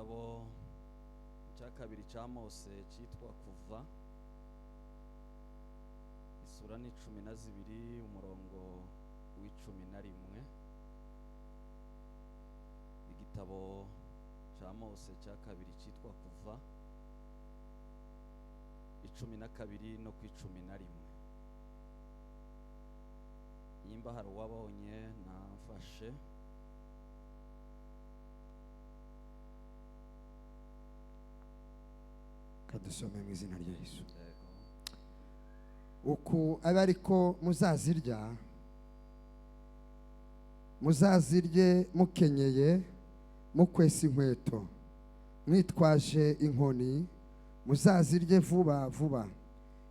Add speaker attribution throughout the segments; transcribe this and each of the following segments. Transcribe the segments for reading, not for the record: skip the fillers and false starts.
Speaker 1: igitabo cya kabiri cya Mose cyitwa Kuva, isura ni 12 umurongo w'11. Igitabo cya Mose cya kabiri cyitwa Kuva 12 no ku 11. Yimba hari uwabonye namfashe.
Speaker 2: Kadusome mu izina rya Yesu. Uku abe ariko muzazirye mukenyeye mukwesa inkweto mwitwaje inkoni, muzazirye vuba vuba.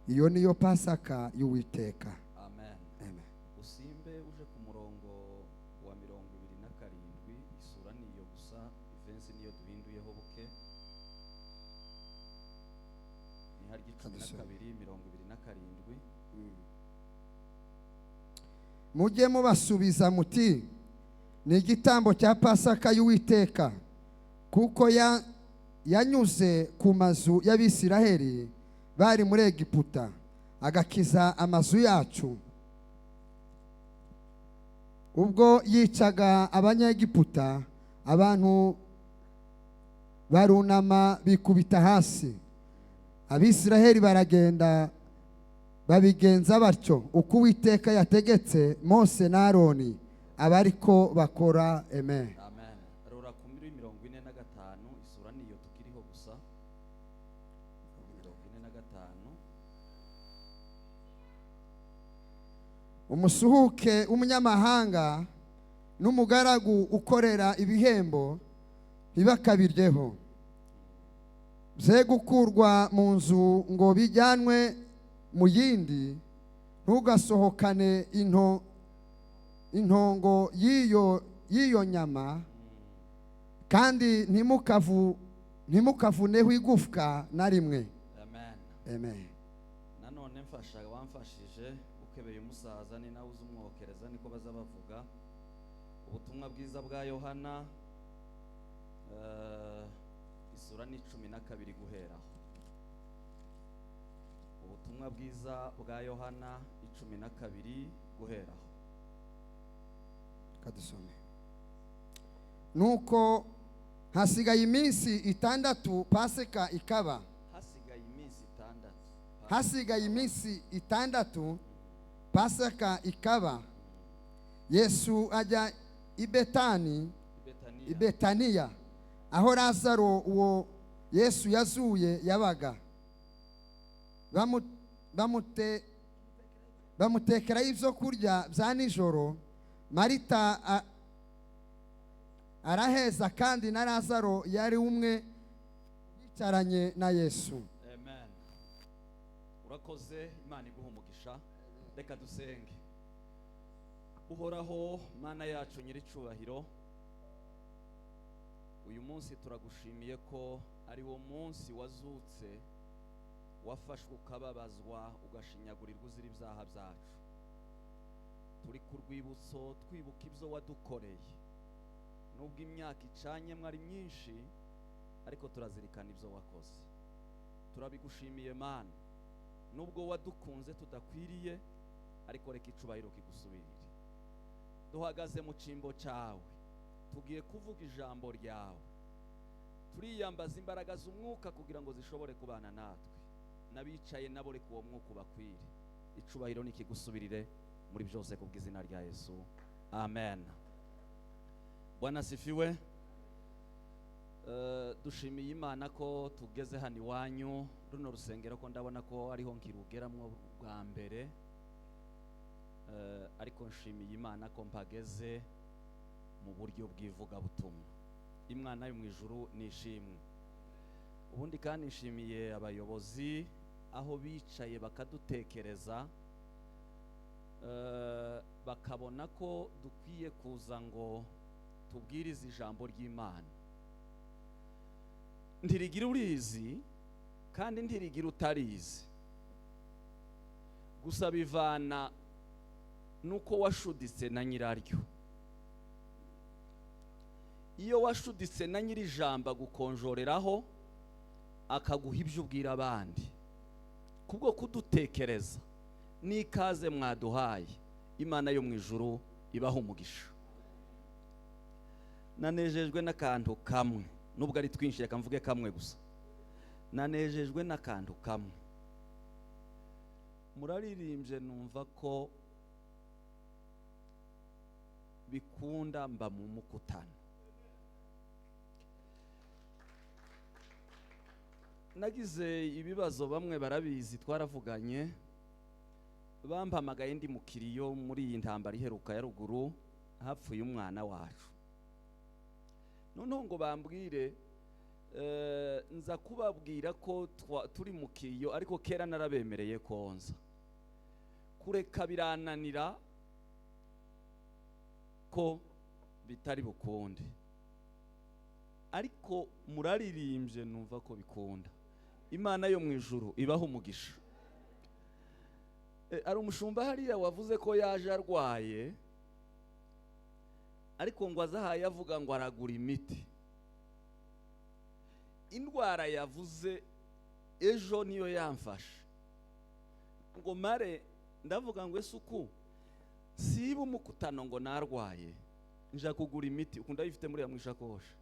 Speaker 2: Iyo niyo Pasaka y'Uwiteka.
Speaker 1: Amen.
Speaker 2: Amen.
Speaker 1: Usimbe uje ku murongo wa 27, isura niyo gusa, ivensi niyo duhinduyeho buke. Ni harya 12:27.
Speaker 2: Mujye mubasubiza muti, ni igitambo cya Pasaka y'Uwiteka, kuko yanyuze ku mazu y'Abisiraheli bari muri Egiputa, agakiza amazu yacu. Ubwo yicaga abanyegiputa, abantu barunama bikubita hasi. Abisiraheli baragenda babigenza batyo uko Uwiteka yategetse Mose na Aroni, abariko bakora. Amen.
Speaker 1: Amen. Rora ku 45, isura niyo tukiriho gusa. 45.
Speaker 2: Umusuhuke umunyamahanga n'umugaragu ukorera ibihembo ntibakabiryeho, bye gukurwa mu nzu ngo bijyanwe mu yindi. Ntugasohokane intongo y'iyo nyama, kandi ntimukavuneho igufwa na rimwe.
Speaker 1: Amen.
Speaker 2: Amen.
Speaker 1: Nanone wamfashije ukebeye umusaza ni nawe uzumwokereza, niko baza bavuga. Ubutumwa bwiza bwa Yohana isura ni 12 guheraho. Ubutumwa bwiza bwa Yohana 12 guheraho.
Speaker 2: Kadusome. Nuko hasigaye iminsi 6 Pasika ikaba. Hasigaye iminsi 6 Pasika ikaba. Yesu ajya i Betaniya, aho Lazaro uwo Yesu yazuye yabaga. Bamutekera ibyo kurya bya nijoro. Marita araheza, kandi na Lazaro yari umwe bicaranye na Yesu.
Speaker 1: Amen. Urakoze, Imana iguha umugisha. Reka dusenge. Uhoraho Mana yacu nyir'icyubahiro, uyu munsi turagushimiye ko ari wo munsi wazutse, wafashwe ukababazwa ugashinyagurirwa uzira ibyaha byacu. Turi ku rwibutso twibuka ibyo wadukoreye. Nubwo imyaka icanyemwe ari myinshi, ariko turazirikana ibyo wakoze. Turabigushimiye Mana, nubwo wadukunze tudakwiriye, ariko reka icubahiro kigusubirire. Duhagaze mu cyimbo cyawe, tugiye kuvuga ijambo ryawe. Turiyambaza imbaraga z'umwuka kugira ngo zishobore kubana natwe, n'abicaye nabo reka uwo mwuka ubakwire. Icubahiro nikigusubirire muri byose kubw'izina rya Yesu. Amen. Bwana sifiwe. Dushimiye Imana ko tugeze hano iwanyu. Runo rusengero ko ndabona ko ariho nkirugeramwo bwa mbere, ariko nshimiye Imana ko mpageze mu buryo bw'ivugabutumwa. Imana yo mu ijuru nishimwe. Ubundi kandi nshimiye abayobozi aho bicaye bakadutekereza, bakabona ko dukwiye kuza ngo tubwirize ijambo ry'Imana. Ntirigira urizi kandi ntirigira utarizi, gusa bivana nuko washuditse na nyiraryo. iyo washuditse na nyiri ijambo gukonjoreraho akaguha ibyo ubwira abandi kubwo kudutekereza n'ikaze mwaduhaye, Imana yo mu ijuru ibaha umugisha. Nanejejwe n'akantu kamwe, nubwo ari twinshi reka mvuge kamwe gusa. Nanejejwe n'akantu kamwe. Muraririmbye numva ko bikunda mba mu mukutano. Nagize ibibazo, bamwe barabizi, twaravuganye, bampamagaye ndi mukiriyo muri iyi ntambara iheruka ya ruguru, hapfuye umwana wacu. Noneho ngo bambwire nza kubabwira ko turi mukiriyo, ariko kera narabemereye konza. Kureka birananira ko bitari bukunde, ariko muraririmbye numva ko bikunda. Imana yo mu ijuru ibaha umugisha. Ari umushumba hariya wavuze ko yaje arwaye, ariko ngo azahaye avuga ngo aragura imiti. Indwara yavuze ejo niyo yamfashe, ngo mare ndavuga ngo esuku siba umukutano ngo narwaye nja kugura imiti, ukunda yifite muri ya mwishakoshi,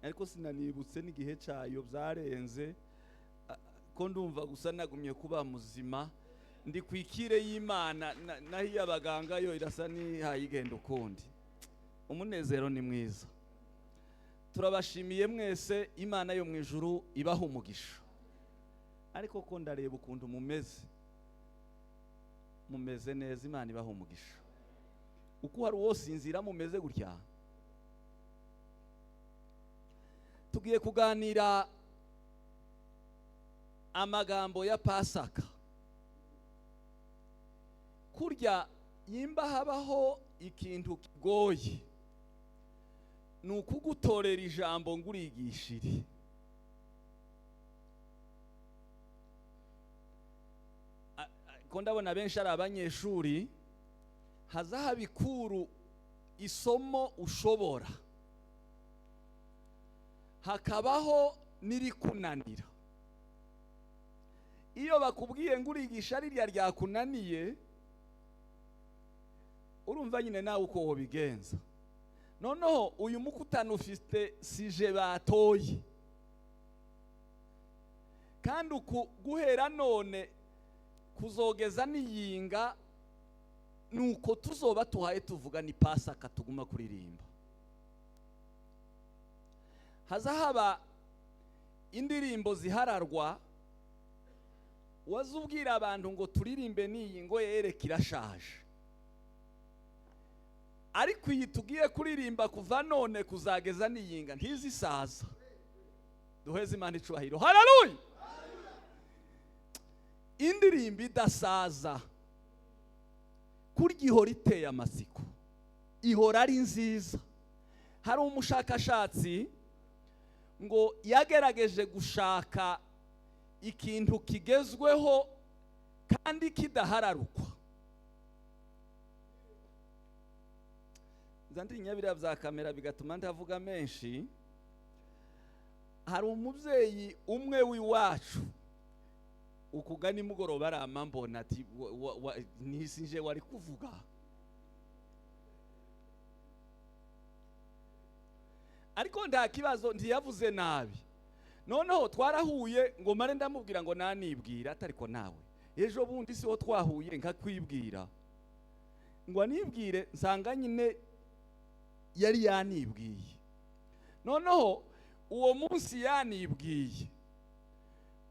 Speaker 1: ariko sinanibutse n'igihe cyayo byarenze, ko ndumva gusa nagumye kuba muzima, ndi kwikire y'Imana, nahi abaganga yo irasa ni hayigenda ukundi. Umunezero ni mwiza. Turabashimiye mwese, Imana yo mu ijuru ibaha umugisha. Ariko ko ndareba ukuntu mumeze neza, Imana ibaha umugisha. Uko hari wose inzira mumeze gutya. Tugiye kuganira amagambo ya Pasaka. Kurya yimba habaho ikintu kigoye, ni ukugutorera ijambo ngurigishire. Ko ndabona benshi ari abanyeshuri, hazaha bikuru isomo ushobora, hakabaho nirikunanira. Iyo bakubwiye ngurigisha ririya ryakunaniye, urumva nyine nawe uko wobigenza. Noneho uyu mukutano ufite sije batoye, kandi guhera none kuzogeza niyinga nuko tuzoba tuhaye tuvuga ni Pasaka tuguma kuririmba. Hazahaba indirimbo zihararwa, wazubwira abantu ngo turirimbe niyi ngo yereke irashaje, ariko iyi tugiye kuririmba kuva none kuzageza niyinga ntizisaza. Duheze Imana icubahiro. Haleluya! Indirimbo idasaza kurya ihora iteye amatsiko, ihora ari nziza. Hari umushakashatsi ngo yagerageje gushaka ikintu kigezweho kandi kidahararukwa. Zandinya biriya bya kamera bigatuma ndavuga menshi. Hari umubyeyi umwe w'iwacu, ukugani mugoroba arama mbona ati nisinje wari kuvuga. Ariko nta kibazo, ntiyavuze nabi. Noneho twarahuye ngo mare ndamubwira ngo nanibwira, atariko nawe ejo bundi siho twahuye nkakwibwira ngo anibwire, nsanga nyine yari yanibwiye. Noneho uwo munsi yanibwiye,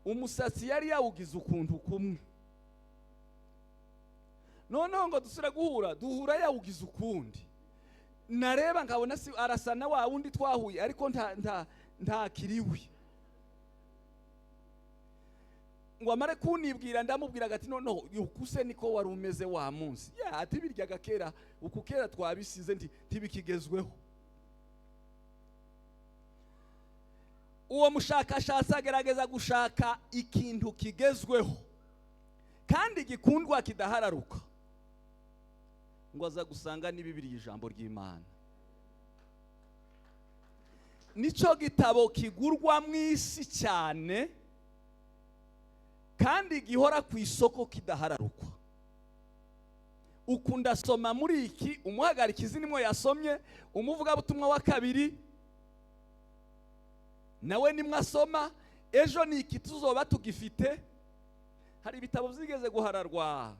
Speaker 1: umusatsi yari yawugize ukuntu kumwe. Noneho ngo dusura duhura yawugize ukundi. Nareba nkabona si arasa na wa wundi twahuye, ariko nta kiriwe. Ngo amare kunibwira, ndamubwira gati noneho ukuse niko wari umeze wa munsi. Ati biryaga kera, ukukera twabisize ntibikigezweho. Uwo mushakashatsi agerageza gushaka ikintu kigezweho kandi gikundwa kidahararuka, ngo aza gusanga ni Bibiliya ijambo ry'Imana. nico gitabo kigurwa mu isi cyane kandi gihora ku isoko kidahararukwa. Ukunda soma muri iki, umuhagarikizi nimwe yasomye, umuvuga butumwa wa kabiri nawe nimwe asoma, ejo ni iki tuzoba tugifite. Hari ibitabo byigeze guhararwa,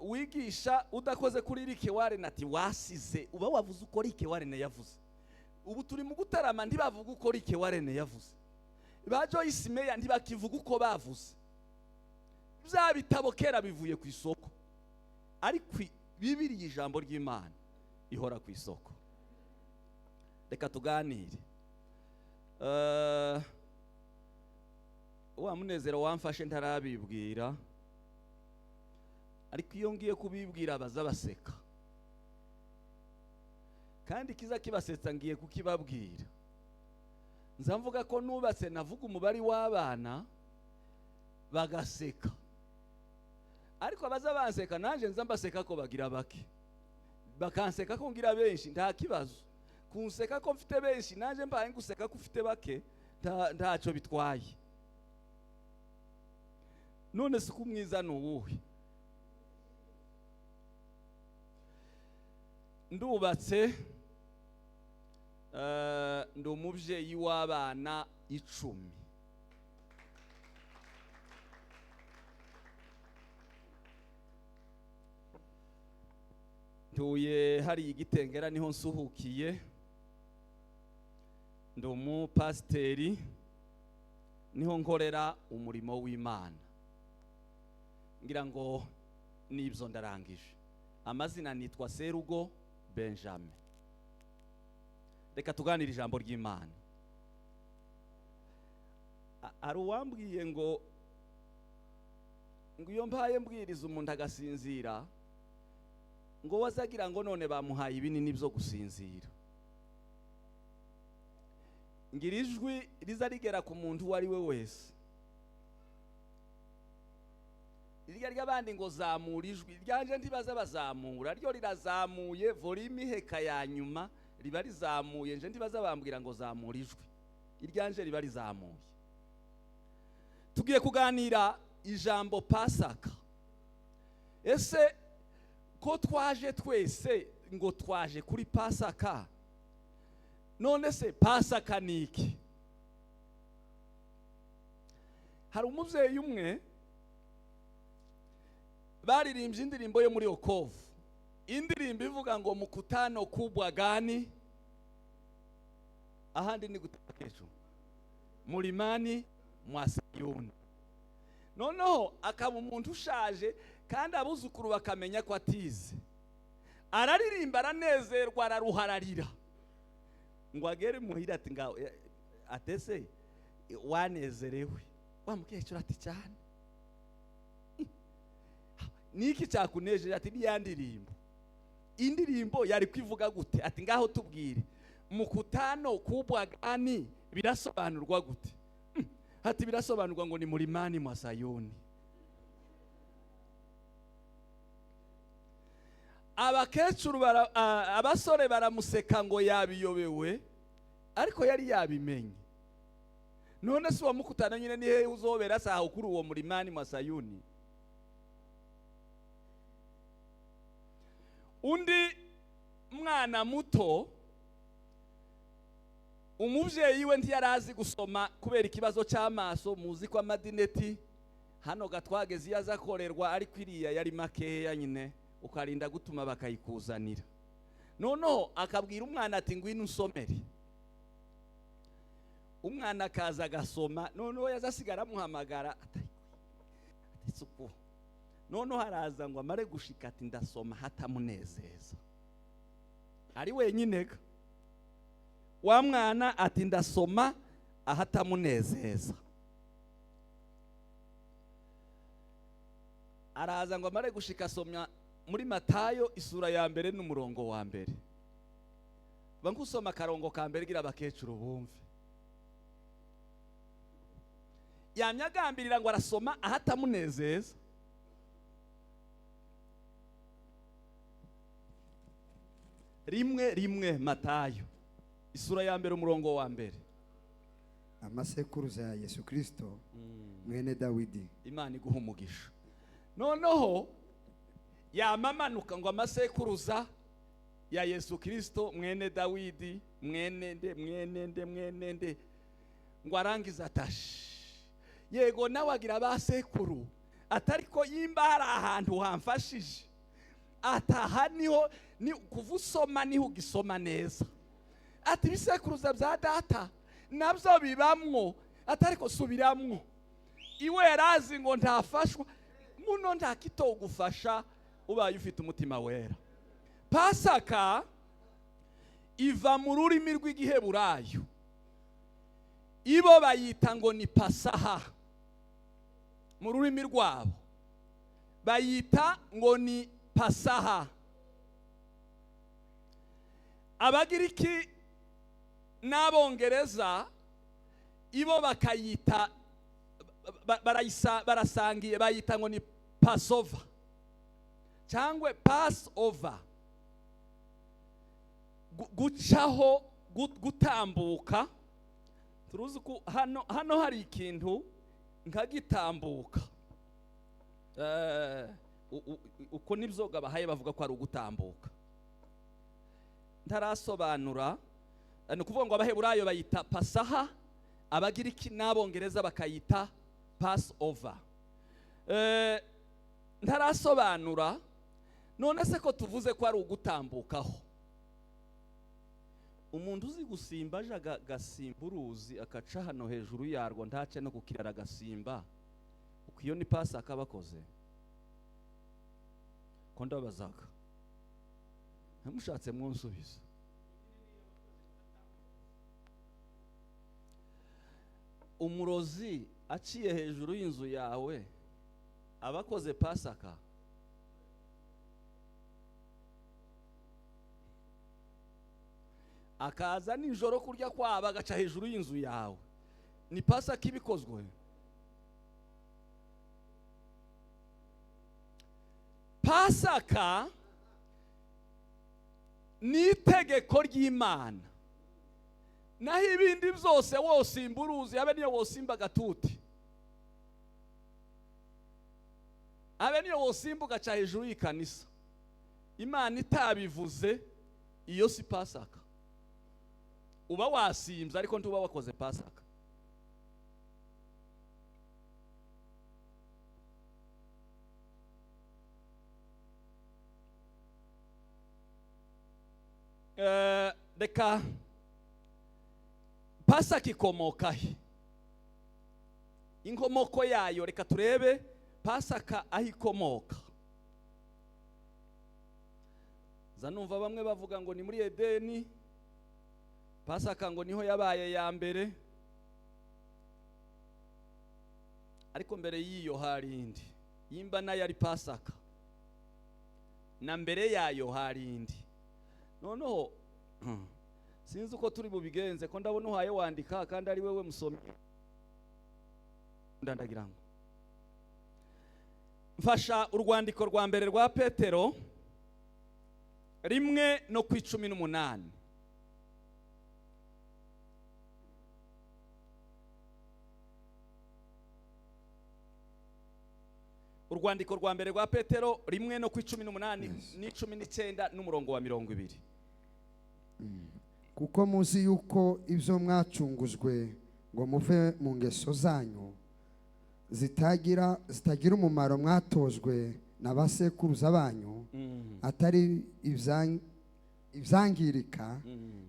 Speaker 1: wigisha udakoze kuri Rick Warren ati wasize, uba wavuze uko Rick Warren yavuze. Ubu turi mu gutarama ntibavuga uko Rick Warren yavuze, ba Joyce Meyer ntibakivuga uko bavuze. Bya bitabo kera bivuye ku isoko, ariko Bibiliya ijambo ry'Imana ihora ku isoko. Reka tuganire. Wa munezero wamfashe ntarabibwira, ariko iyo ngiye kubibwira baza baseka, kandi kiza kibasetsa ngiye kukibabwira. Nza mvuga ko nubatse navuga umubari w'abana bagaseka, ariko abaza banseka nanje nza mbaseka ko bagira bake, bakanseka ko ngira benshi nta kibazo, kunseka ko mfite benshi nanje mbaye nguseka ko ufite bake ntacyo bitwaye. None se kumwiza n'uwuhe? Ndubatse, ndi umubyeyi w'abana 10. Ntuye hari Igitengera niho nsuhukiye. Ndi umupasiteri, niho nkorera umurimo w'Imana. Ngira ngo nibyo ndarangije. Amazina nitwa Serugo Benjamin. Reka tuganire ijambo ry'Imana. Ari uwambwiye ngo iyo mbaye mbwiriza umuntu agasinzira, ngo wazagira ngo none bamuhaye ibinini byo gusinzira. Ngira ijwi riza rigera ku muntu uwo ari we wese. Irya ry'abandi ngo zamura ijwi, ryanje ntibaza bazamura, ryo rirazamuye, volume iheka ya nyuma riba rizamuye, nje ntibaza bambwira ngo zamura ijwi, iryanje riba rizamuye. Tugiye kuganira ijambo Pasaka. Ese ko twaje twese ngo twaje kuri Pasaka, none se Pasaka ni iki? Hari umubyeyi umwe baririmbye indirimbo yo muri Okovu. Indirimbo ivuga ngo mkutano kubwa gani, ahandi ni gutakesho mulimani mwa Sayuni. Noneho akaba umuntu ushaje kandi abuzukuru bakamenya ko atize, araririmba aranezerwa araruhararira, ngo agere muhira ati ngaho atese wanezerewe, wa mukecuru ati cyane niki cyakunejeje? Ati ni yandirimbo. Indirimbo yari kwivuga gute? Ati ngaho tubwire, mukutano kubwa gani birasobanurwa gute? Ati birasobanurwa ngo ni mulimani mwa Sayuni. Abakecuru abasore baramuseka ngo yabiyobewe, ariko yari yabimenye. None se wa mukutano nyine ni hehe uzobera saho kuri uwo mulimani mwa Sayuni? Undi mwana muto, umubyeyi we ntiyarazi gusoma kubera ikibazo cy'amaso. Muzi ko amadineti hano gatwageze yaza korerwa, ariko iriya yari makeya nyine, ukarinda gutuma bakayikuzanira. Noneho akabwira umwana ati ngwino usomere. Umwana akaza agasoma, noneho yazasigara amuhamagara atisuku. Noneho haraza ngo amare gushika ati ndasoma hatamunezeza, ari wenyine. Wa mwana ati ndasoma ahatamunezeza. Araza ngo amare gushika asomya muri Matayo isura ya mbere n'umurongo wa mbere. Bankusoma akarongo ka mbere gira abakecuru bumve. Yamyagambirira ngo arasoma ahatamunezeza. Rimwe Matayo isura ya mbere umurongo wa mbere.
Speaker 2: amasekuruza ya Yesu Kristo mwene Dawidi.
Speaker 1: Imana iguha umugisha. Noneho yamamanuka ngo amasekuruza ya Yesu Kristo mwene Dawidi mwene nde ngo arangiza atashi. Yego nawe agira abasekuru atariko yimba hari ahantu hamfashije ataha niho ni kuvusoma niho ugisoma neza. Ati bisekuruza bya data nabyo bibamwo atariko subiramwo. Iwe yarazi ngo ntafashwa muno ntakitogufasha ubaye ufite umutima wera. Pasaka iva mu rurimi rw'igiheburayo, ibo bayita ngo ni pasaha. Mu rurimi rwabo bayita ngo ni pasaha. Abagiriki n'abongereza ibo bakayita barasangiye bayita ngo ni Passover cyangwa Passover, gucaho gutambuka. Turuzi ko hano hari ikintu nkagitambuka, uko nibyoga bahaye bavuga ko ari ugutambuka. Ntarasobanura, ni ukuvuga ngo abaheburayo bayita pasaha, abagiriki n'abongereza bakayita Passover. Ntarasobanura, none se ko tuvuze ko ari ugutambukaho, umuntu uzi gusimba aje agasimba uruzi akaca hano hejuru yarwo ntace no kukirara agasimba, uko iyo ni Pasaka bakoze ko ndabazaga ntamushatse mwonsubiza. Umurozi aciye hejuru y'inzu yawe abakoze Pasaka? Akaza nijoro kurya kwaba agaca hejuru y'inzu yawe, ni Pasaka ibikozwe? Pasaka ni itegeko ry'Imana, naho ibindi byose wosimba uruzi, abe niyo wosimba gatuti, abe niyo wosimba ugaca hejuru y'ikanisa, Imana itabivuze, iyo si Pasaka. Uba wasimbye ariko ntuba wakoze Pasaka. Reka Pasaka ikomoka he? Inkomoko yayo reka turebe Pasaka aho ikomoka. Zanumva bamwe bavuga ngo ni muri Edeni, Pasaka ngo niho yabaye ya mbere, ariko mbere y'iyo hari indi. Yimba nayo ari Pasaka, na mbere yayo hari indi. Noneho sinzi uko turi bubigenze, ko ndabona uhaye wandika kandi ari wewe musomyi. Ndandagira ngo mfasha urwandiko rwa mbere rwa Petero 1:18. Urwandiko rwa mbere rwa Petero 1:18 n'19 n'umurongo wa 20.
Speaker 2: Kuko muzi yuko ibyo mwacunguzwe ngo muve mu ngeso zanyu zitagira umumaro mwatojwe na basekuruza banyu, atari ibyangirika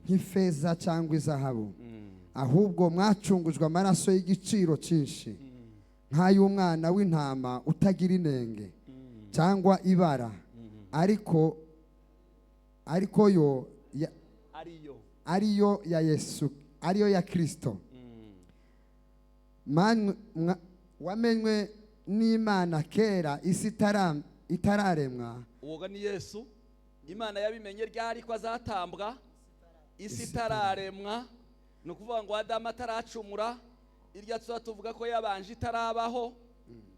Speaker 2: nk'ifeza cyangwa izahabu, ahubwo mwacunguzwe amaraso y'igiciro cyinshi, nk'ay'umwana w'intama utagira inenge cyangwa ibara, ariko yo ariyo ya Yesu, ariyo ya Kristo, wamenywe n'Imana kera isi itararemwa.
Speaker 1: Uwo ni Yesu. Imana yabimenye ryari ko azatambwa isi itararemwa, ni ukuvuga ngo Adamu ataracumura, irya tuvuga ko yabanje itarabaho.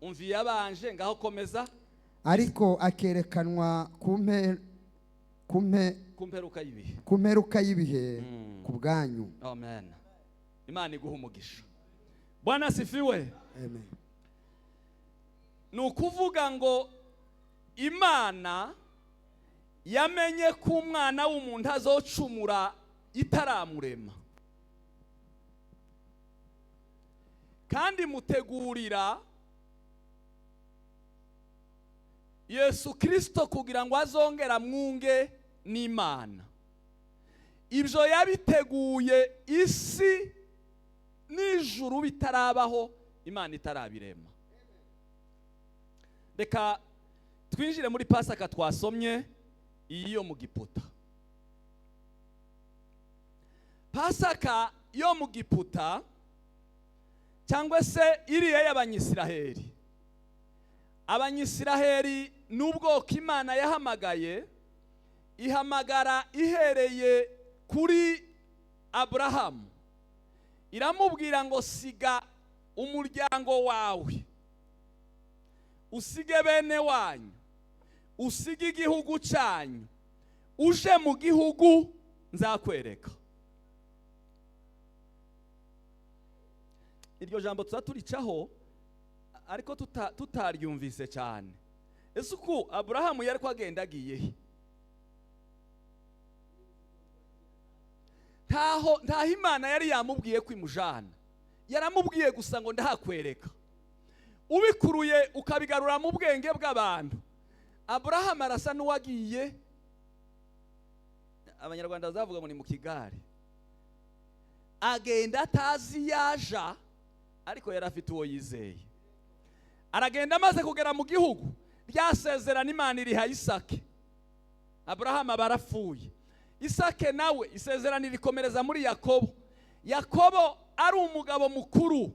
Speaker 1: Umvi yabanje, ngaho komeza.
Speaker 2: Ariko akerekanwa
Speaker 1: kumperuka y'ibihe
Speaker 2: ku mperuka y'ibihe ku bwanyu.
Speaker 1: amen. Imana iguha umugisha. Bwana sifiwe.
Speaker 2: Amen.
Speaker 1: Ni ukuvuga ngo Imana yamenye ko umwana w'umuntu azocumura itaramurema, kandi mutegurira Yesu Kristo kugira ngo azongera mwunge n'Imana. Ibyo yabiteguye isi n'ijuru bitarabaho, Imana itarabirema. Reka twinjire muri Pasaka twasomye iyo mu Giputa. Pasaka yo mu Giputa cyangwa se iriya y'Abanyisiraheli. Abanyisiraheli n'ubwoko Imana yahamagaye, ihamagara ihereye kuri Aburahamu, iramubwira ngo siga umuryango wawe, usige bene wanyu, usige igihugu cyanyu, uje mu gihugu nzakwereka. Iryo jambo tuzaturicaho ariko tutaryumvise cyane. Ese uko Aburahamu yari ko agenda agiye he? Ntaho Imana yari yamubwiye kwimujana, yaramubwiye gusa ngo ndahakwereka. Ubikuruye ukabigarura mu bwenge bw'abantu, Aburahamu arasa n'uwagiye, Abanyarwanda bazavuga ngo ni mu kigare, agenda atazi yaja, ariko yari afite uwo yizeye. Aragenda amaze kugera mu gihugu ryasezerana Imana iriha Isake. Aburahamu barapfuye, Isake nawe isezerano rikomereza muri Yakobo. Yakobo ari umugabo mukuru,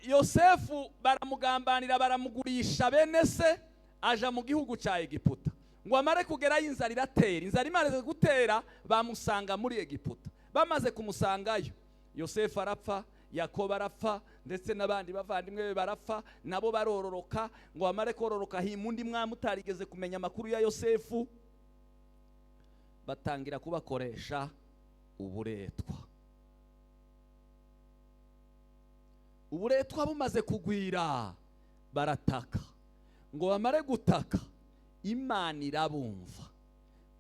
Speaker 1: Yosefu baramugambanira, baramugurisha bene se, aja mu gihugu cya Egiputa. Ngo amare kugerayo inzara iratera, inzara imaze gutera bamusanga muri Egiputa. Bamaze kumusangayo, Yosefu arapfa, Yakobo arapfa, ndetse n'abandi bavandimwe be barapfa, nabo barororoka. Ngo amare kororoka hima undi mwami utarigeze kumenya amakuru ya Yosefu, batangira kubakoresha uburetwa. Uburetwa bumaze kugwira, barataka. Ngo bamare gutaka, Imana irabumva.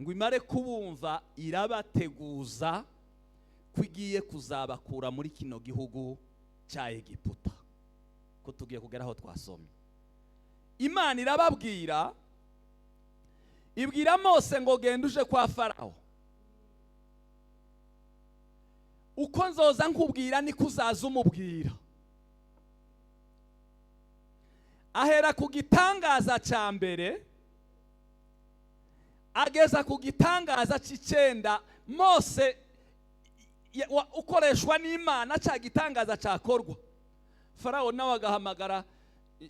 Speaker 1: Ngo imare kubumva, irabateguza kwigiye kuzabakura muri kino gihugu cya Egiputa. Ko tugiye kugeraho twasomye. Imana irababwira, ibwira Mose ngo genda uje kwa Farawo. Uko nzoza nkubwira niko uzaza umubwira. Ahera ku gitangaza cya mbere, ageza ku gitangaza cy'icenda. Mose ukoreshwa n'Imana, cya gitangaza cyakorwa. Farawo nawe agahamagara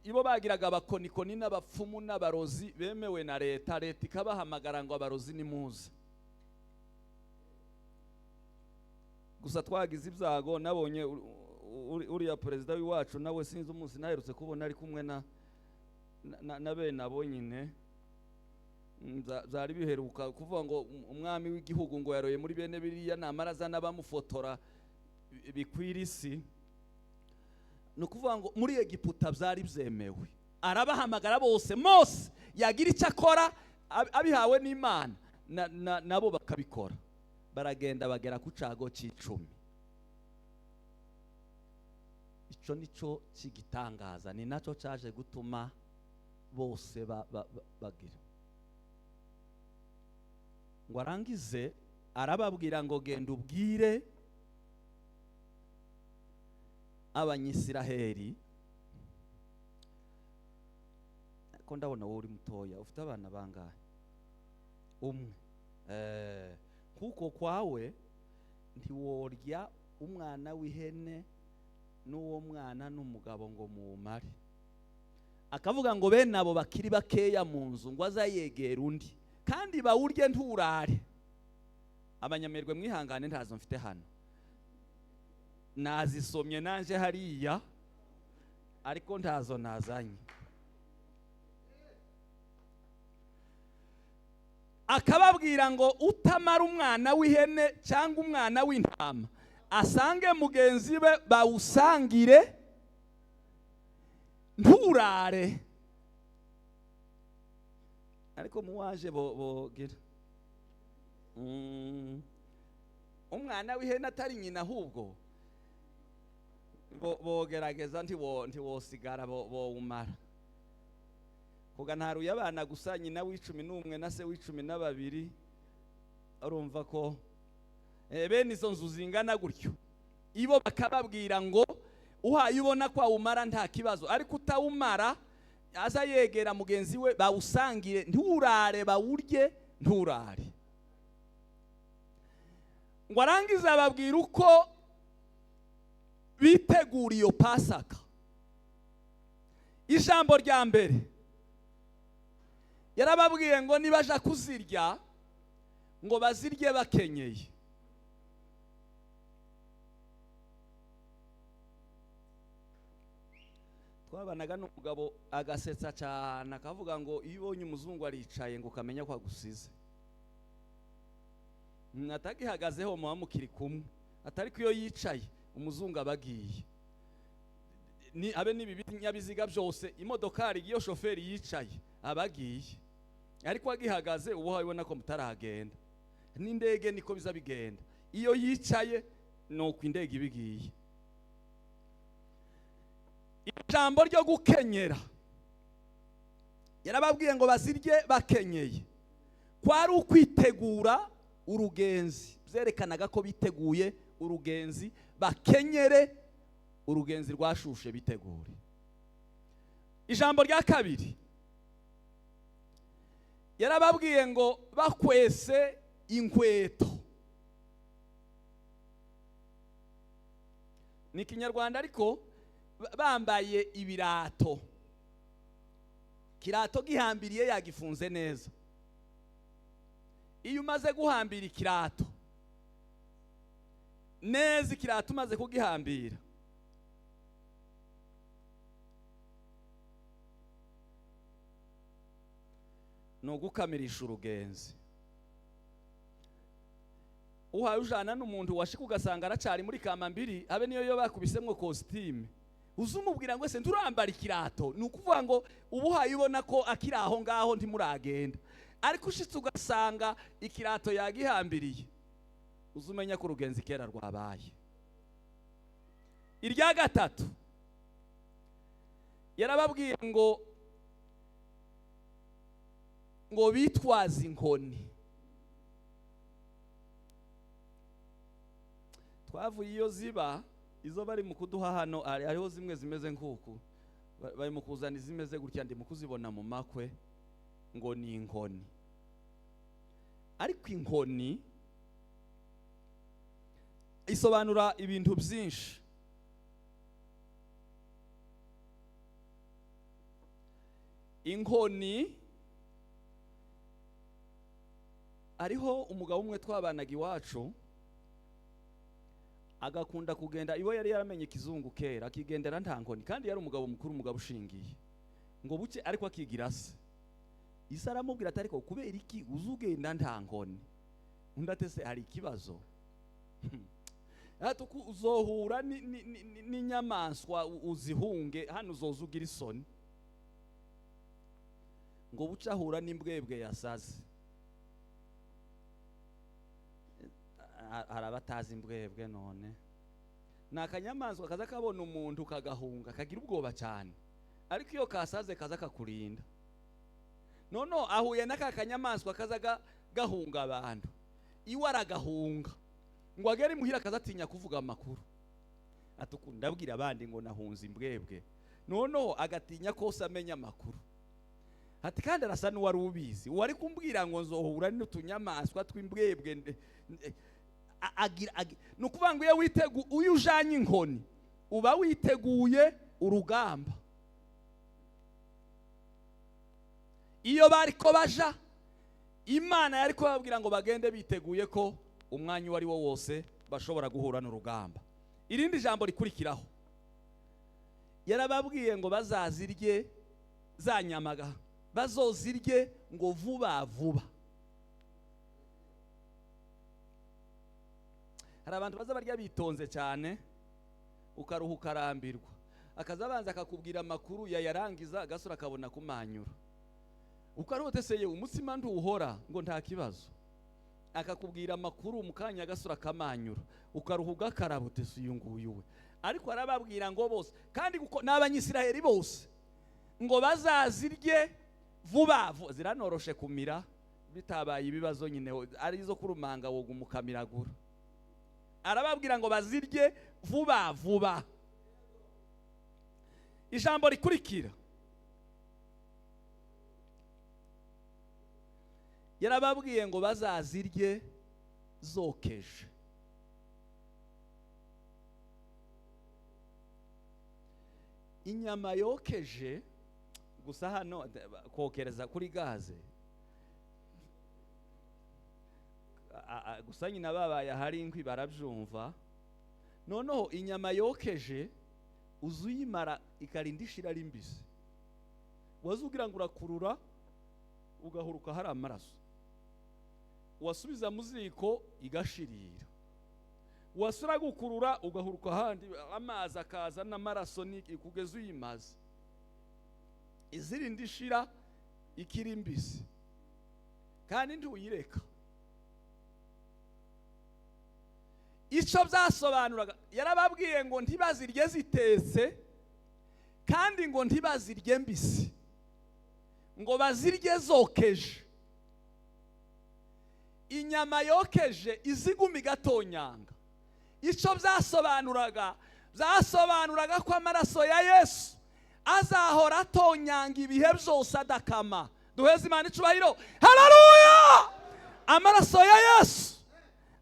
Speaker 1: ibo bagiraga abakonikoni n'abapfumu n'abarozi bemewe na leta. Leta ikabahamagara ngo abarozi nimuze. Gusa twagize ibyago, nabonye uriya perezida w'iwacu nawe sinzi umunsi naherutse kubona ari kumwe na bene abo nyine. Zari biheruka kuvuga ngo umwami w'igihugu ngo yaroye muri bene biriya, namaraza n'abamufotora bikwira isi. Ni ukuvuga ngo muri Egiputa byari byemewe, arabahamagara bose. Mose yagira icyo akora abihawe n'Imana, nabo bakabikora. Baragenda bagera ku cago c'icumi. Ico nico kigitangaza, ni naco caje gutuma bose bagira. Ngo arangize arababwira ngo genda ubwire Abanyisiraheli. Ko ndabona wowe uri mutoya, ufite abana bangahe? Umwe. Kuko kwawe ntiworya umwana w'ihene n'uwo mwana n'umugabo ngo muumare. Akavuga ngo bene abo bakiri bakeya mu nzu ngo azayegera undi, kandi bawurye nturare. Abanyamerwe mwihangane, ntazo mfite hano, nazisomye nanje hariya ariko ntazo nazanye. akababwira ngo utamara umwana w'ihene cyangwa umwana w'intama asange mugenzi we bawusangire nturare. Ariko muwaje bogira umwana w'ihene atari nyina ahubwo bogerageza ntiwosigara bowumara. Kuga ntaruye abana gusa nyina w'11 na se w'12 urumva ko bene izo nzu zingana gutyo ibo bakababwira ngo uhaye ubona ko awumara nta kibazo, ariko utawumara aza yegera mugenzi we bawusangire nturare, bawurye nturare. Ngo arangiza ababwira uko bitegura iyo Pasaka. Ijambo rya mbere yarababwiye ngo nibaja kuzirya ngo bazirye bakenyeye. Twabanaga n'umugabo agasetsa cyane akavuga ngo iyo ubonye umuzungu aricaye ngo ukamenya ko agusize. Natagihagazeho muba mukiri kumwe, atari ko iyo yicaye umuzungu abagiye. Abe n'ibi binyabiziga byose, imodokari iyo shoferi yicaye abagiye, ariko agihagaze ubu habona ko mutaragenda. N'indege niko biza bigenda, iyo yicaye nuko indege ibigiye. Ijambo ryo gukenyera yarababwiye ngo bazirye bakenyeye, kwari ukwitegura urugenzi. Byerekanaga ko biteguye urugenzi, bakenyere urugenzi rwashushe bitegure. Ijambo rya kabiri yarababwiye ngo bakwese inkweto. Ni Kinyarwanda ariko bambaye ibirato, kirato gihambiriye yagifunze neza. Iyo umaze guhambira ikirato neza, ikirato umaze kugihambira, no gukamirisha urugenzi. Uhaye ujana n'umuntu washika ugasanga aracari muri kamambiri, abe niyo yo bakubisemwe costume, uzumubwira ngo se nturambara ikirato, nukuvuga ngo ubuhaye ubona ko akiri aho ngaho ntimuragenda. Ariko ushitse ugasanga ikirato yagihambiriye, uzumenya ko urugenzi kera rwabaye. Irya gatatu yarababwiye ngo bitwaze inkoni. Twavuye iyo ziba, izo bari mu kuduha hano hariho zimwe zimeze nk'uku, bari mu kuzana izimeze gutya, ndi mu kuzibona mu makwe ngo ni inkoni. Ariko inkoni isobanura ibintu byinshi. Inkoni, ariho umugabo umwe twabanaga iwacu agakunda kugenda, iwe yari yaramenye ikizungu kera, akigendera nta nkoni, kandi yari umugabo mukuru, umugabo ushingiye. Ngo buke ariko akigira se, isa aramubwira ati ariko kubera iki uzugenda nta nkoni? Undi atese hari ikibazo. Ati uzohura n'inyamaswa uzihunge, hano uzozugira isoni. Ngo buce ahura n'imbwebwe yasaze. Harabatazi imbwebwe none. Nakanyamaswa kaza kabona umuntu kagahunga, kagira ubwoba cyane, ariko iyo kasaze kaza kakurinda. Nono ahuye n'aka kanyamaswa kaza gahunga abantu, iwe aragahunga, ngo agere muhira kazatinya kuvuga amakuru. Atukunda abwira abandi ngo nahunze imbwebwe, nono agatinya kose amenya amakuru. Ati kandi arasa n'uwari ubizi, uwari kumbwira ngo nzohura n'utunyamaswa tw'imbwebwe. Nukuvuga ngo iyo ujanye inkoni uba witeguye urugamba. Iyo bariko baja, Imana yariko babwira ngo bagende biteguye ko umwanya wari wo wose bashobora guhura n'urugamba. Irindi jambo rikurikiraho yarababwiye ngo bazazirye za nyamaga, bazozirye ngo vuba vuba. hari abantu baza barya bitonze cyane ukaruhuka arambirwa, akaza abanza akakubwira amakuru yayarangiza agasura akabona kumanyura, ukaroteseye umutsima ntuhora ngo nta kibazo, akakubwira amakuru mukanya agasura akamanyura, ukaruhuga karabutese uyu nguyu we. Ariko arababwira ngo bose kandi n'abanyisiraheli bose ngo bazazirye vuba vuba, ziranoroshe kumira bitabaye ibibazo nyine ari zo kurumanga wo gumukamiragura. Arababwira ngo bazirye vuba vuba. Ijambo rikurikira yarababwiye ngo bazazirye zokeje. Inyama yokeje gusa hano kokereza kuri gaze gusa nyina babaye hari inkwi barabyumva. Noneho inyama yokeje uzuyimara ikarinda ishira ari mbisi, wazugira ngo urakurura ugahuruka hari amaraso, wasubiza mu ziko igashirira, wasura gukurura ugahuruka handi amazi akaza n'amaraso kugeza uyimaze, izirinda ishira ikiri mbisi kandi ntuyireka. Icyo byasobanuraga yarababwiye ngo ntibazirye zitetse kandi ngo ntibazirye mbisi, ngo bazirye zokeje. Inyama yokeje iziguma igatonyanga. Icyo byasobanuraga ko amaraso ya Yesu azahora atonyanga ibihe byose adakama. Duheze Imana icubahiro, haleluya! Amaraso ya Yesu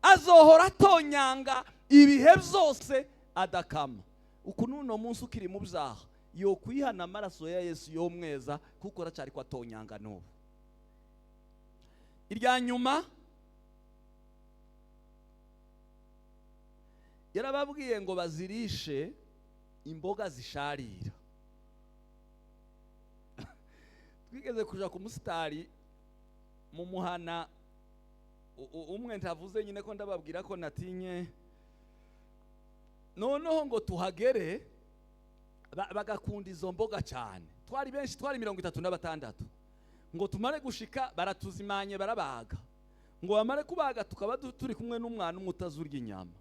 Speaker 1: azohora atonyanga ibihe byose adakama. Uku nuno munsi ukiri mu byaha yo kwihana amaraso ya Yesu yo mweza kuko aracari ko atonyanga n'ubu. Irya nyuma yarababwiye ngo bazirishe imboga zisharira. Twigeze kuja ku musitari mu muhana umwe ntavuze nyine ko ndababwira ko natinye, noneho ngo tuhagere bagakunda izo mboga cyane. Twari benshi, twari 36, ngo tumare gushika baratuzimanye barabaga, ngo bamare kubaga tukaba turi kumwe n'umwana umutazurya inyama.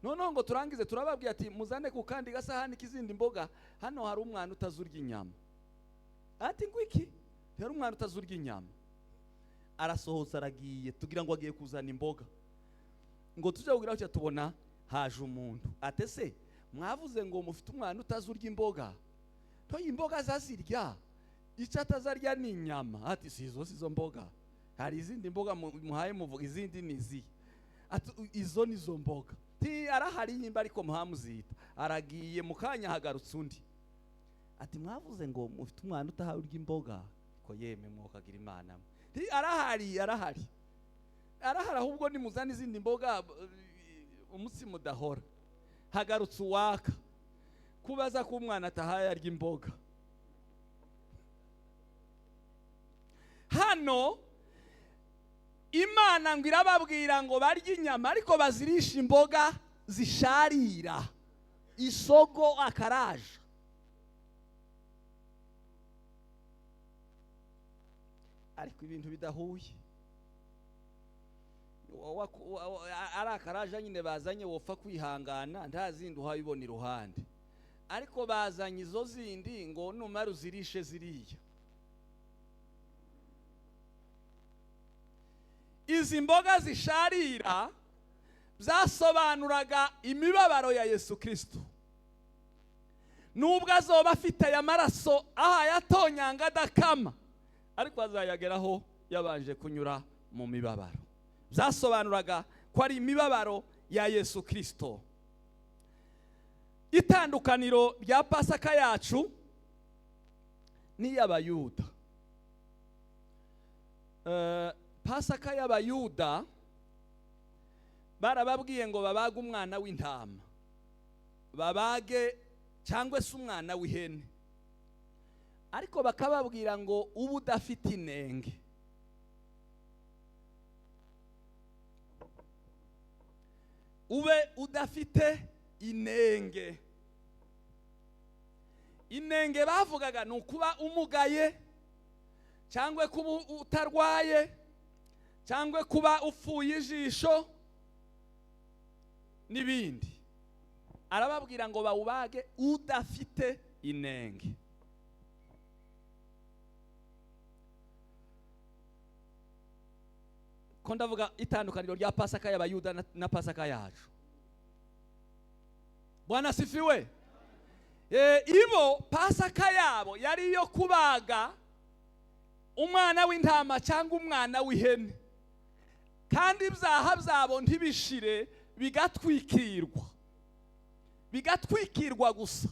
Speaker 1: Noneho ngo turangize turababwiye ati muzane ku kandi gasahani kizindi mboga, hano hari umwana utazurya inyama. Ati ngwiki hari umwana utazurya inyama. Arasohotse aragiye, tugira ngo agiye kuzana imboga, ngo tujya kugira cyo tubona haje umuntu. Atese mwavuze ngo mufite umwana utazurya imboga, to imboga zazirya icyo atazarya ni inyama. Ati sizo mboga, hari izindi mboga muhaye muvuga izindi nizi. Ati izo nizo mboga. Ti arahari yimba ariko muhamuzita. Aragiye mukanya hagarutse undi. Ati mwavuze ngo mufite umwana utahurya imboga, ko yeme mwokagira Imana. Ti arahari ahubwo nimuzana izindi mboga umunsi mudahora. Hagarutse uwaka kubaza ko umwana atahaye arya imboga. Hano Imana ngo irababwira ngo barye inyama ariko bazirisha imboga zisharira, isogo akaraja. Ariko ibintu bidahuye, ari akaraja nyine bazanye wopfa kwihangana nta zindi uhayibona iruhande, ariko bazanye izo zindi ngo numara uzirishe ziriya. Izi mboga zisharira zasobanuraga imibabaro ya Yesu Kristo. Nubwo azoba afite aya maraso aha yatonyanga adakama, ariko azayageraho yabanje kunyura mu mibabaro. Zasobanuraga ko ari imibabaro ya Yesu Kristo. Itandukaniro rya Pasaka yacu ni y'Abayuda. Pasaka y'Abayuda barababwiye ngo babage umwana w'intama, babage cyangwa se umwana w'ihene, ariko bakababwira ngo ubu udafite inenge. ube udafite inenge. Inenge bavugaga ni ukuba umugaye, cyangwa kuba utarwaye, cyangwa kuba upfuye ijisho n'ibindi. Arababwira ngo bawubage udafite inenge. Ko ndavuga itandukaniro rya Pasaka y'Abayuda na Pasaka yacu. Bwana sifiwe. Ibo Pasaka yabo yari iyo kubaga umwana w'intama cyangwa umwana w'ihene, kandi ibyaha byabo ntibishire, bigatwikirwa gusa.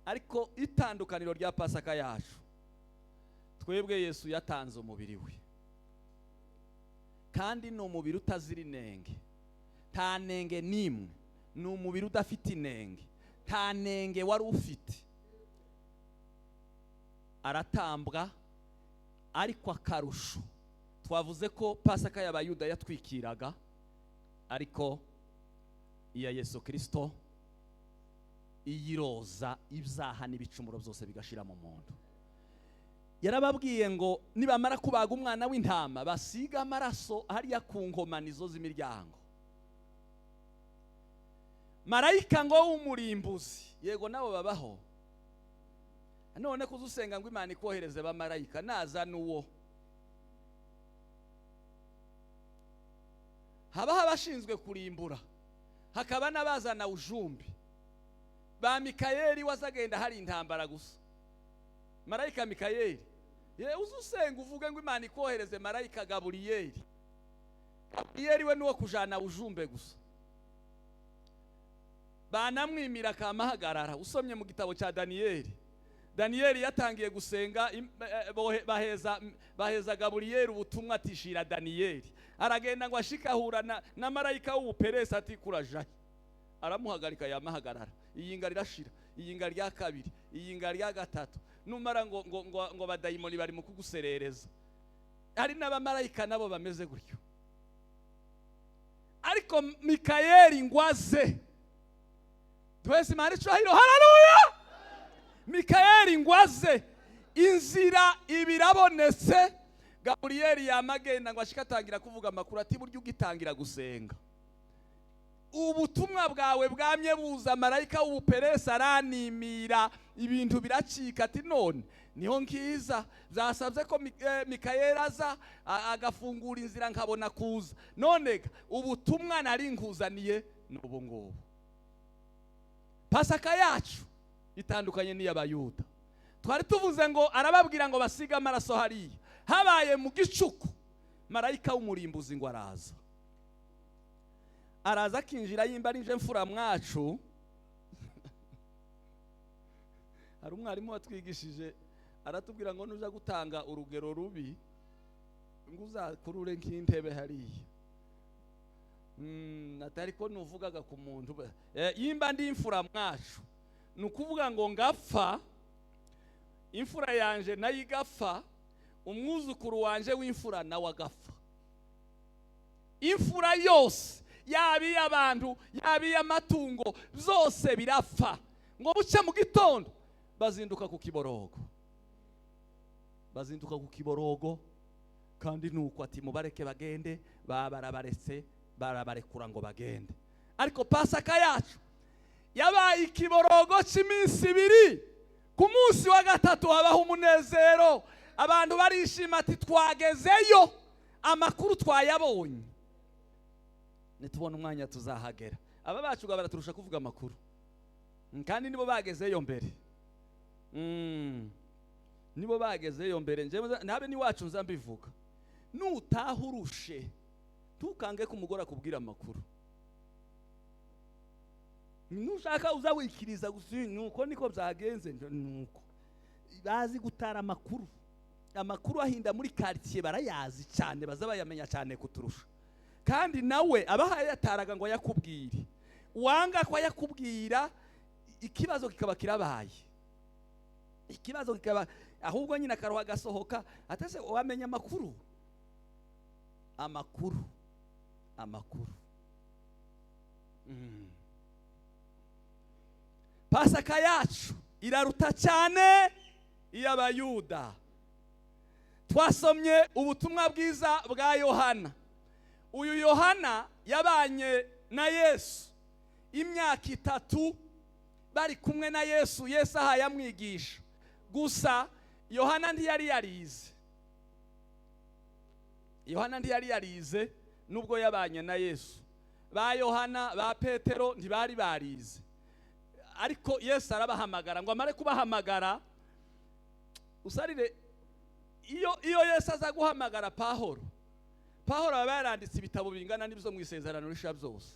Speaker 1: Ariko itandukaniro rya Pasaka yacu, twebwe Yesu yatanze umubiri we, kandi ni umubiri utazira inenge, nta nenge n'imwe. Ni umubiri udafite inenge, nta nenge wari ufite. Aratambwa, ariko akarusho twavuze ko Pasaka y'Abayuda yatwikiraga, ariko iya Yesu Kristo iyiroza ibyaha n'ibicumuro byose bigashira mu muntu. Yarababwiye ngo nibamara kubaga umwana w'intama basiga amaraso hariya ku nkomanizo z'imiryango. Marayika ngo w'umurimbuzi, yego nabo babaho. None kuzusenga ngo Imana ikohereze ba marayika, naza nuwo. Haba abashinzwe kurimbura, hakaba n'abazana ujumbi. Ba Mikayeli wazagenda hari intambara gusa. Marayika Mikayeli, uzusenga uvuge ngo Imana ikohereze marayika Gaburiyeli. Gaburiyeli we nuwo kujana ujumbe gusa. Banamwimira kamahagarara. Usomye mu gitabo cya Daniyeli, Daniyeli yatangiye gusenga, baheza Gaburiyeli ubutumwa atishira Daniyeli. Aragenda ngo ashikahura na marayika w'ubuperesi ati kurajaye. Aramuhagarika yamahagarara. Iyinga rirashira, iyinga rya kabiri, iyinga rya gatatu. Numara ngo badayimoni bari mu kuguserereza. Hari n'abamarayika nabo bameze gutyo. Ariko Mikayeli ngwaze, twese Imana icubahiro, haleluya. Mikayeli ngwaze, inzira ibirabonetse. Gaburiyeli yamagenda ngo ashikatangira kuvuga amakuru ati buryo ugitangira gusenga, ubutumwa bwawe bwamye buza, marayika w'ubuperesi aranimira, ibintu biracika. Ati none niho nkiza, byasabye ko Mikayeli aza agafungura inzira nkabona kuza. None ubutumwa nari nkuzaniye n'ubu ngubu. Pasaka yacu itandukanye n'iy'Abayuda. Twari tuvuze ngo arababwira ngo basiga amaraso hariya. Habaye mu gicuku, marayika w'umurimbuzi ngo araza akinjira yimba ari nje mfura mwacu. Hari umwarimu watwigishije aratubwira ngo nuja gutanga urugero rubi ngo uzakurure nk'intebe hariya. Atari ko nuvugaga ku muntu yimba ndi imfura mwacu, nukuvuga ngo ngapfa, imfura yanje nayo igapfa, umwuzukuru wanje w'imfura nawe agapfa. Imfura yose, yaba iy'abantu yaba iy'amatungo, byose birapfa. Ngo buce mu gitondo bazinduka ku kiborogo, kandi nuko ati mubareke bagende. Barabaretse, barabarekura ngo bagende. Ariko Pasaka yacu yabaye ikiborogo cy'iminsi ibiri. Ku munsi wa gatatu habaho umunezero, abantu barishima ati twagezeyo, amakuru twayabonye. Nitubona umwanya tuzahagera. Aba bacu baraturusha kuvuga amakuru, kandi nibo bagezeyo mbere. Nibo bagezeyo mbere. Nabe ni wacu nza mbivuga, nutahurushe tukange kumugora kubwira amakuru. Nushaka uza wikiriza gusa nuko niko byagenze. Nuko bazi gutara amakuru. Amakuru ahinda muri quartier barayazi cyane, bazabayamenya cyane kuturusha. Kandi nawe abahaye yataraga ngo yakubwire, wanga ko yakubwira, ikibazo kikaba kirabaye. Ikibazo kikaba ahubwo nyina karoha gasohoka, atase wamenya amakuru. Pasaka yacu iraruta cyane iy'abayuda. Twasomye ubutumwa bwiza bwa Yohana. Uyu Yohana yabanye na Yesu imyaka 3 bari kumwe na Yesu. Yesu aha yamwigisha. Gusa Yohana ntiyari yarize. Yohana ntiyari yarize nubwo yabanye na Yesu. Ba Yohana ba Petero ntibari barize. Ariko Yesu arabahamagara ngo amare kubahamagara. Usarire iyo Yesu aza guhamagara Pahoro aba yaranditse ibitabo bingana n'ibyo mu isezerano risha byose,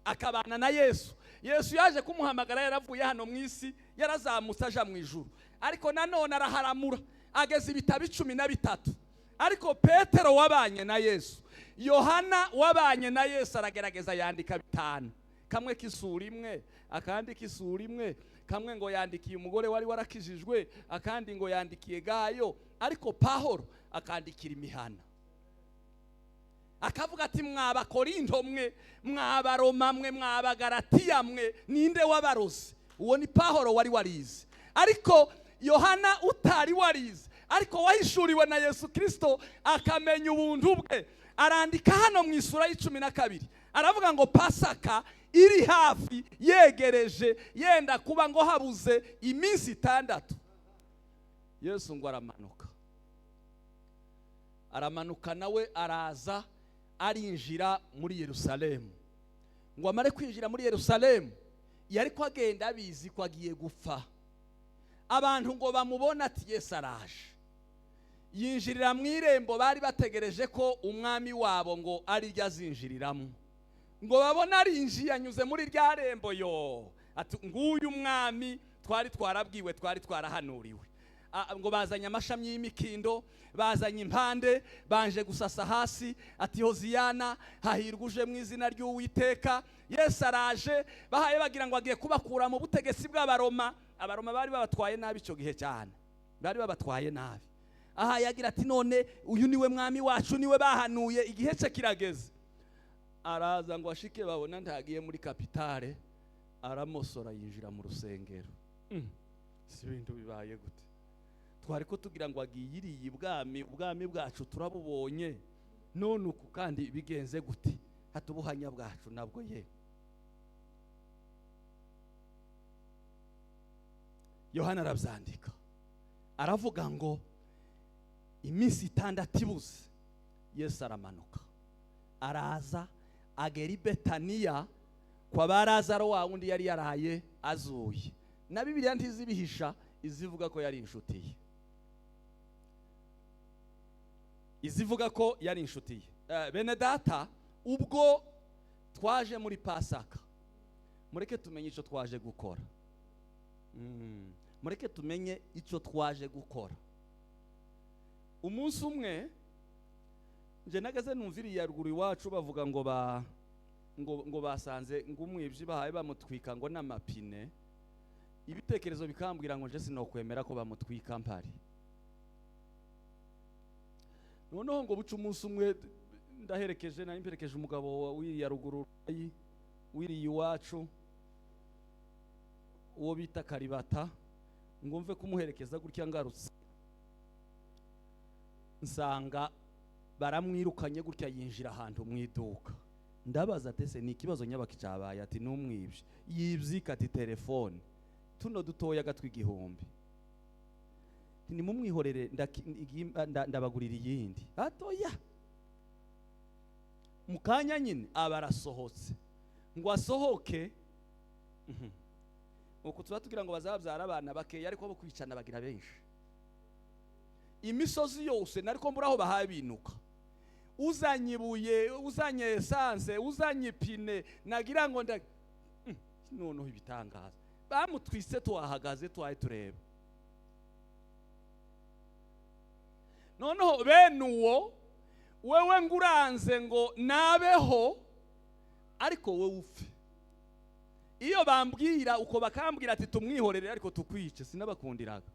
Speaker 1: akabana na Yesu. Yesu yaje kumuhamagara yaravuye hano mu isi, yarazamutse aja mu ijuru, ariko nanone araharamura ageze ibitabo 13. Ariko Petero wabanye na Yesu, Yohana wabanye na Yesu aragerageza yandika 5, kamwe kisura imwe, akandi kisura imwe, kamwe ngo yandikiye umugore wari warakijijwe, akandi ngo yandikiye Gayo, ariko Pahoro akandikira imihana. Akavuga ati mwaba Korinto mwe, mwaba Roma mwe, mwaba Galatiya mwe, ninde wabarozi? Uwo ni Pahoro wari warize. Ariko Yohana utari warize, ariko wahishuriwe na Yesu Kristo akamenya ubuntu bwe, arandika hano mu isura y'12. Aravuga ngo Pasaka iri hafi yegereje, yenda kuba ngo habuze iminsi 6. Yesu ngo aramanuka nawe araza arinjira muri Yerusalemu. Ngo amare kwinjira muri Yerusalemu yari ko agenda abizi ko agiye gupfa. Abantu ngo bamubona ati Yesu araje. Yinjirira mu irembo, bari bategereje ko umwami wabo ngo ari ryazinjiriramo. Ngo babona arinjiye anyuze muri rya rembo, yo ati nguyu umwami twari twarabwiwe, twari twarahanuriwe. Ngo bazanye amashami y'imikindo, bazanye impande, banje gusasa hasi ati Hoziyana, hahirwa uje mu izina ry'Uwiteka. Yesu araje, bahaye bagira ngo agiye kubakura mu butegetsi bw'Abaroma. Abaroma bari babatwaye nabi icyo gihe cyane, bari babatwaye nabi. Aha yagira ati none uyu niwe mwami wacu, niwe bahanuye, igihe cye kirageze. Araza ngo ashike babona ntagiye muri kapitale, aramosora yinjira mu rusengero. Si ibintu bibaye gute? Twari ko tugira ngo agiye iriye ubwami bwacu turabubonye, none uku kandi bigenze gute? Hatubuhanya bwacu nabwo ye. Yohana arabyandika, aravuga ngo iminsi 6 ibuze Yesu aramanuka, araza agera i Betaniya kwa Barazaro wa wundi yari yaraye azuye. Na Bibiliya ntizibihisha, izivuga ko yari inshuti ye, izivuga ko yari inshuti ye. Bene data, ubwo twaje muri Pasaka, mureke tumenye icyo twaje gukora. Mureke tumenye icyo twaje gukora. Umunsi umwe nje nagaze numviriye ruguru iwacu bavuga ngo basanze ngumwibyi bahaye bamutwika ngo n'amapine. Ibitekerezo bikambwira ngo nje sinokwemera ko bamutwika mpari. Noneho ngo buca umunsi umwe ndaherekeje, nari mperekeje umugabo wiriya ruguru wiriye iwacu uwo bita Karibata, ngo mve kumuherekeza gutya ngarutse nsanga baramwirukanye gutya yinjira ahantu mu iduka. Ndabaza tese ni ikibazo nyabaki cyabaye? Ati numwibye, yibyika ati telefone tuno dutoya gatwi 1000. Ni mumwihorere ndabagurira iyindi. Atoya mukanya nyine abarasohotse, ngo asohoke. Uko tuba tugira ngo bazabyara abana bakeya, ariko bo kwicana bagira benshi. Imisozi yose nariko mburaho bahaye binuka, uzanye ibuye, uzanye essence, uzanye pine, nagira ngo noneho ibitangaza bamutwise tuhahagaze twaye tureba. Noneho bene uwo wewe nguranze ngo nabeho, ariko we upfe. Iyo bambwira uko bakambwira ati tumwihorere ariko tukwice, sinabakundiraga,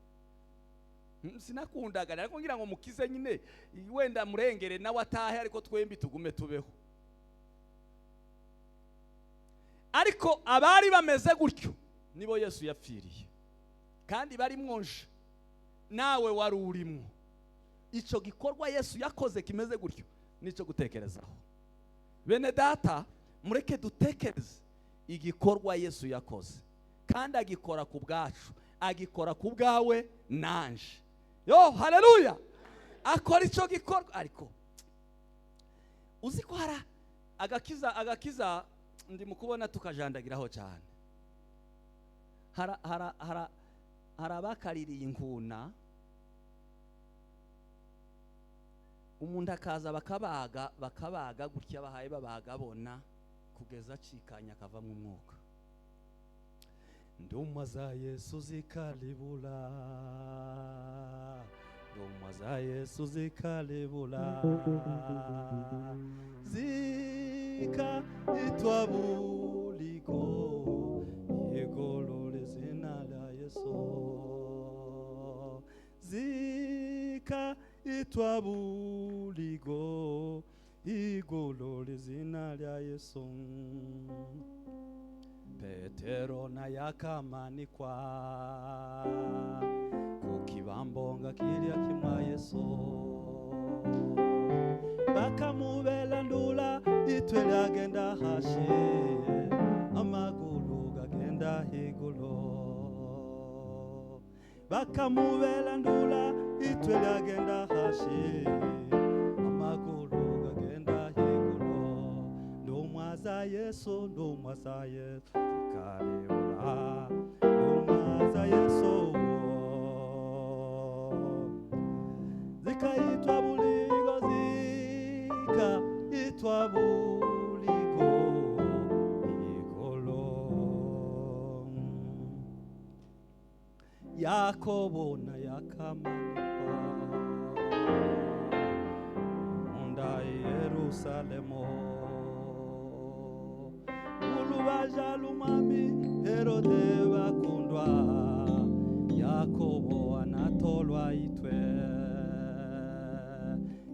Speaker 1: sinakundaga, ariko ngira ngo mukize nyine wenda murengere nawe atahe, ariko twembi tugume tubeho. ariko abari bameze gutyo nibo Yesu yapfiriye, kandi bari mwonje nawe wari urimo. Ico gikorwa Yesu yakoze kimeze gutyo nico gutekerezaho. Bene data, mureke dutekereze igikorwa Yesu yakoze, kandi agikora ku bwacu, agikora ku bwawe nanje. Yo, haleluya! Akora ico gikorwa, ariko uzi ko hara agakiza ndi mukubona tukajandagiraho cyane. Harabakaririye inkuna, umuntu akaza bakabaga gutya, bahaye babaga bona kugeza acikanya akavamo umwuka. Ndumwa za Yesu zikalibula, ndumwa za Yesu zikalibula, zikaitwa buliko, igolole zina la Yesu, zikaitwa buliko, igolole zina la Yesu. Petero na yakamanikwa kukibambonga kirya kimwa Yesu, bakamubela ndula itwe lyagenda hashe, amagulu gagenda higulo. Bakamubela ndula itwe lyagenda hashe, amagulu gagenda higulo. Ndumwa za Yesu, ndumwa za Yesu zikalibula, ndumwa za Yesu zikaitwa buliko, zikaitwa buliko, igolo. Yakobo na yakamanikwa munda Yerusalemo, ulubaja lumami Herode bakundwa, Yakobo anatolwa itwe,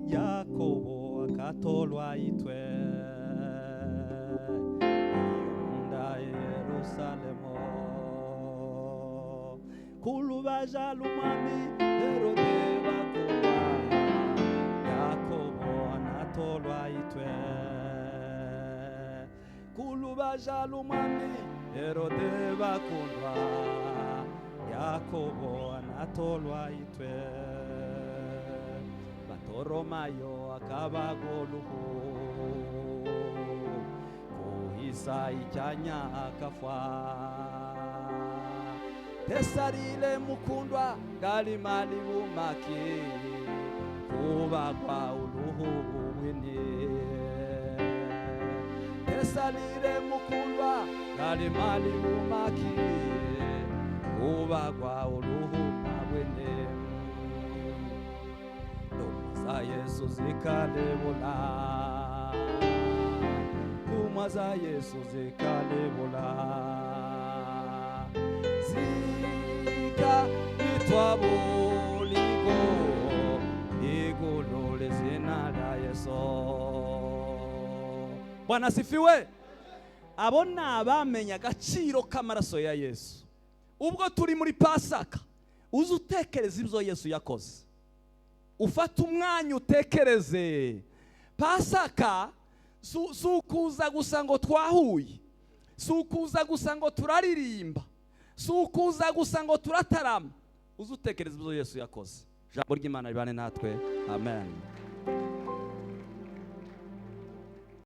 Speaker 1: Yakobo akatolwa itwe, munda Yerusalemo, kulubaja lumami Herode bakundwa, Yakobo anatolwa itwe, kulubaja lumami Herode bakundwa, Yakobo anatolwa itwe. Batoromayo akabagoluhu, kuhisa icyanya akafwa, Tesarile mukundwa galimali bumaki, kubagwa uluhu buwini. Tesarile mukundwa galimali bumaki, kubagwa uluhu buwini. Ndumwa za Yesu zikalibula, ndumwa za Yesu zikalibula, zikaitwa buliko, igolole zina la Yesu. Bwana asifiwe. Abona abamenya agaciro k'amaraso ya Yesu. Ubwo turi muri Pasaka, uzi utekereza ibyo Yesu yakoze. Ufata umwanya utekereze. Pasaka sukuza gusa ngo twahuye, sukuza gusa ngo turaririmba, sukuza gusa ngo turatarama. Uzi utekereza ibyo Yesu yakoze. Jambo ry'Imana ribane natwe. Amen.